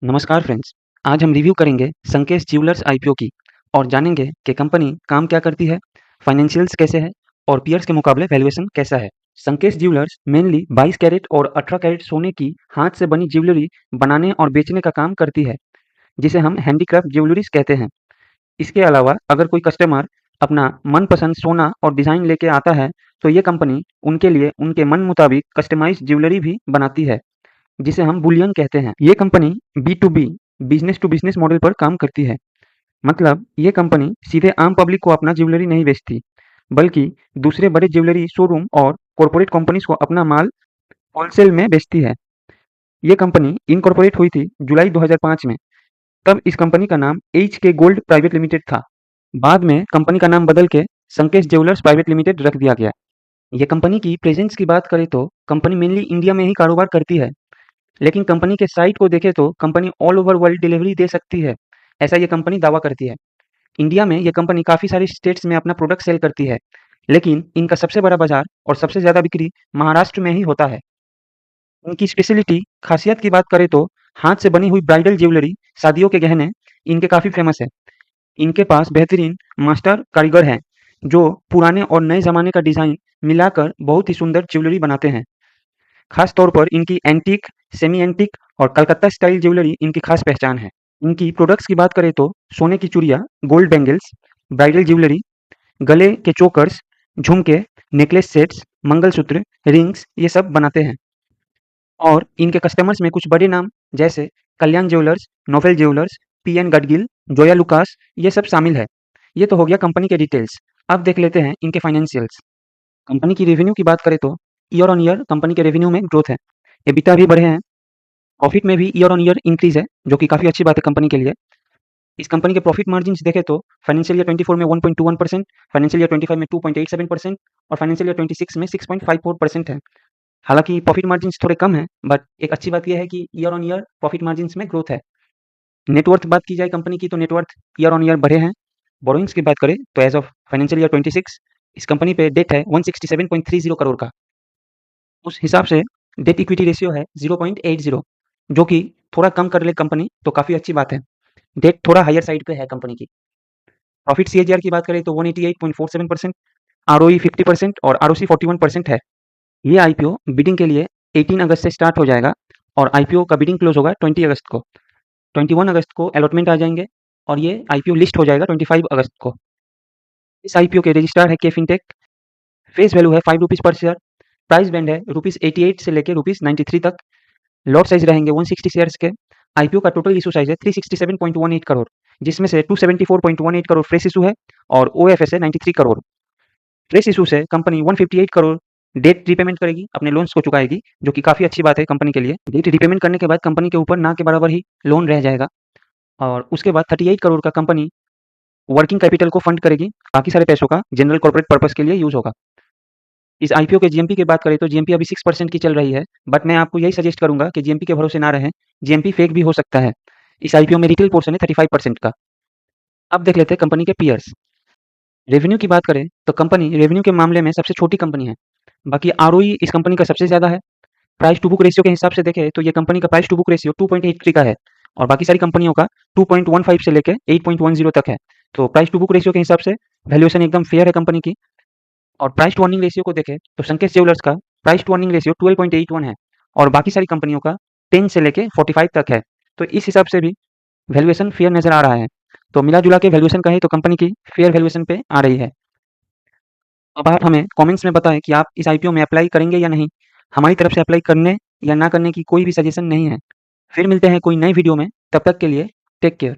नमस्कार फ्रेंड्स। आज हम रिव्यू करेंगे संकेश ज्वेलर्स आईपीओ की और जानेंगे कि कंपनी काम क्या करती है, फाइनेंशियल्स कैसे हैं और पीयर्स के मुकाबले वैल्यूएशन कैसा है। संकेश ज्वेलर्स मेनली 22 कैरेट और 18 कैरेट सोने की हाथ से बनी ज्वेलरी बनाने और बेचने का काम करती है, जिसे हम हैंडीक्राफ्ट ज्वेलरीज कहते हैं। इसके अलावा अगर कोई कस्टमर अपना मनपसंद सोना और डिज़ाइन लेके आता है, तो ये कंपनी उनके लिए उनके मन मुताबिक कस्टमाइज्ड ज्वेलरी भी बनाती है, जिसे हम बुलियन कहते हैं। ये company B to B business to business model पर काम करती है। मतलब ये कंपनी सीधे आम पब्लिक को अपना ज्वेलरी नहीं बेचती, बल्कि दूसरे बड़े ज्वेलरी शोरूम और कॉरपोरेट कंपनीज को अपना माल होलसेल में बेचती है। ये कंपनी इनकॉर्पोरेट हुई थी जुलाई 2005 में। तब इस कंपनी का नाम एच के गोल्ड प्राइवेट लिमिटेड था। बाद में कंपनी का नाम बदल के संकेश ज्वेलर्स प्राइवेट लिमिटेड रख दिया गया। ये कंपनी की प्रेजेंस की बात करें तो कंपनी मेनली इंडिया में ही कारोबार करती है, लेकिन कंपनी के साइट को देखें तो company all over world delivery दे सकती है, ऐसा ये कंपनी दावा करती है। इंडिया में ये कंपनी काफ़ी सारी स्टेट्स में अपना प्रोडक्ट सेल करती है, लेकिन इनका सबसे बड़ा बाजार और सबसे ज़्यादा बिक्री महाराष्ट्र में ही होता है। इनकी स्पेशलिटी खासियत की बात करें तो हाथ से बनी हुई ब्राइडल ज्वेलरी, शादियों के गहने इनके काफ़ी फेमस है। इनके पास बेहतरीन मास्टर कारीगर हैं, जो पुराने और नए ज़माने का डिज़ाइन मिलाकर बहुत ही सुंदर ज्वेलरी बनाते हैं। खास तौर पर इनकी एंटीक, सेमी एंटीक और कलकत्ता स्टाइल ज्वेलरी इनकी खास पहचान है। इनकी प्रोडक्ट्स की बात करें तो सोने की चूड़ियाँ, गोल्ड बैंगल्स, ब्राइडल ज्वेलरी, गले के चोकर्स, झुमके, नेकलेस सेट्स, मंगलसूत्र, रिंग्स ये सब बनाते हैं। और इनके कस्टमर्स में कुछ बड़े नाम जैसे Kalyan jewellers, Novel jewellers, PN Gadgil, Joyalukkas ये सब शामिल है। ये तो हो गया कंपनी के डिटेल्स। अब देख लेते हैं इनके फाइनेंशियल्स। कंपनी की रेवेन्यू की बात करें तो ईयर ऑन ईयर कंपनी के रेवेन्यू में ग्रोथ है। एबिटा भी बढ़े हैं। प्रॉफिट में भी ईयर ऑन ईयर इंक्रीज है, जो कि काफ़ी अच्छी बात है कंपनी के लिए। इस कंपनी के प्रॉफिट मार्जिन्स देखें तो फाइनेंशियल ईयर 24 में 1.21%, फाइनेंशियल ईयर 25 में 2.87% और फाइनेंशियल ईयर 26 में 6.54% है। हालांकि प्रॉफिट मार्जिन्स थोड़े कम हैं, बट एक अच्छी बात यह है कि year on year profit margins में ग्रोथ है। नेटवर्थ बात की जाए कंपनी की तो नेटवर्थ ईयर ऑन ईयर बढ़े हैं। बोरोइंग्स की बात करें तो एज ऑफ फाइनेंशियल ईयर 26 इस कंपनी पे डेट है 167.30 करोड़ का। उस हिसाब से डेट इक्विटी रेशियो है 0.80, जो कि थोड़ा कम कर ले कंपनी तो काफ़ी अच्छी बात है। डेट थोड़ा हायर साइड पे है कंपनी की। प्रॉफिट सीएजीआर की बात करें तो 188.47%, आरओई 50% और आरओसी 41% है। ये आईपीओ बिडिंग के लिए 18 अगस्त से स्टार्ट हो जाएगा और आईपीओ का बिडिंग क्लोज होगा 20 अगस्त को। 21 अगस्त को अलॉटमेंट आ जाएंगे और ये आईपीओ लिस्ट हो जाएगा 25 अगस्त को। इस आईपीओ के रजिस्ट्रार है के फिनटेक। फेस वैल्यू है ₹5 पर शेयर। प्राइस बैंड है ₹88 से लेकर ₹93 तक। लॉट साइज रहेंगे 160 शेयर्स के। आईपीओ का टोटल इशू साइज है 367.18 करोड़, जिसमें से 274.18 करोड़ फ्रेश इशू है और ओएफएस है 93 करोड़। फ्रेश इशू से कंपनी 158 करोड़ डेट रिपेमेंट करेगी, अपने लोन्स को चुकाएगी, जो कि काफ़ी अच्छी बात है कंपनी के लिए। डेट रिपेमेंट करने के बाद कंपनी के ऊपर ना के बराबर ही लोन रह जाएगा और उसके बाद 38 करोड़ का कंपनी वर्किंग कैपिटल को फंड करेगी। बाकी सारे पैसों का जनरल कॉर्पोरेट पर्पस के लिए यूज़ होगा। इस आईपीओ के जीएमपी की बात करें तो जीएमपी अभी 6% की चल रही है, बट मैं आपको यही सजेस्ट करूंगा कि जीएमपी के भरोसे ना रहें। जीएमपी फेक भी हो सकता है। इस आईपीओ में रिटेल पोर्शन है 35% का। अब देख लेते हैं कंपनी के पीयर्स। रेवेन्यू की बात करें तो कंपनी रेवेन्यू के मामले में सबसे छोटी कंपनी है। बाकी आरओई इस कंपनी का सबसे ज़्यादा है। प्राइस टू बुक रेशियो के हिसाब से देखें तो ये कंपनी का प्राइस टू बुक रेशियो 2.83 का है और बाकी सारी कंपनियों का 2.15 से लेकर 8.10 तक है। तो प्राइस टू बुक रेशियो के हिसाब से वैल्यूएशन एकदम फेयर है कंपनी की। और प्राइस टू अर्निंग रेशियो को देखें तो संकेत ज्वेलर्स का प्राइस टू अर्निंग रेशियो 12.81 है और बाकी सारी कंपनियों का 10 से लेके 45 तक है। तो इस हिसाब से भी वैल्यूएशन फेयर नज़र आ रहा है। तो मिला जुला के वैल्यूएशन कहें तो कंपनी की फेयर वैल्यूएशन पे आ रही है। अब आप हमें कमेंट्स में बताएं कि आप इस आईपीओ में अप्लाई करेंगे या नहीं। हमारी तरफ से अप्लाई करने या ना करने की कोई भी सजेशन नहीं है। फिर मिलते हैं कोई नई वीडियो में, तब तक के लिए टेक केयर।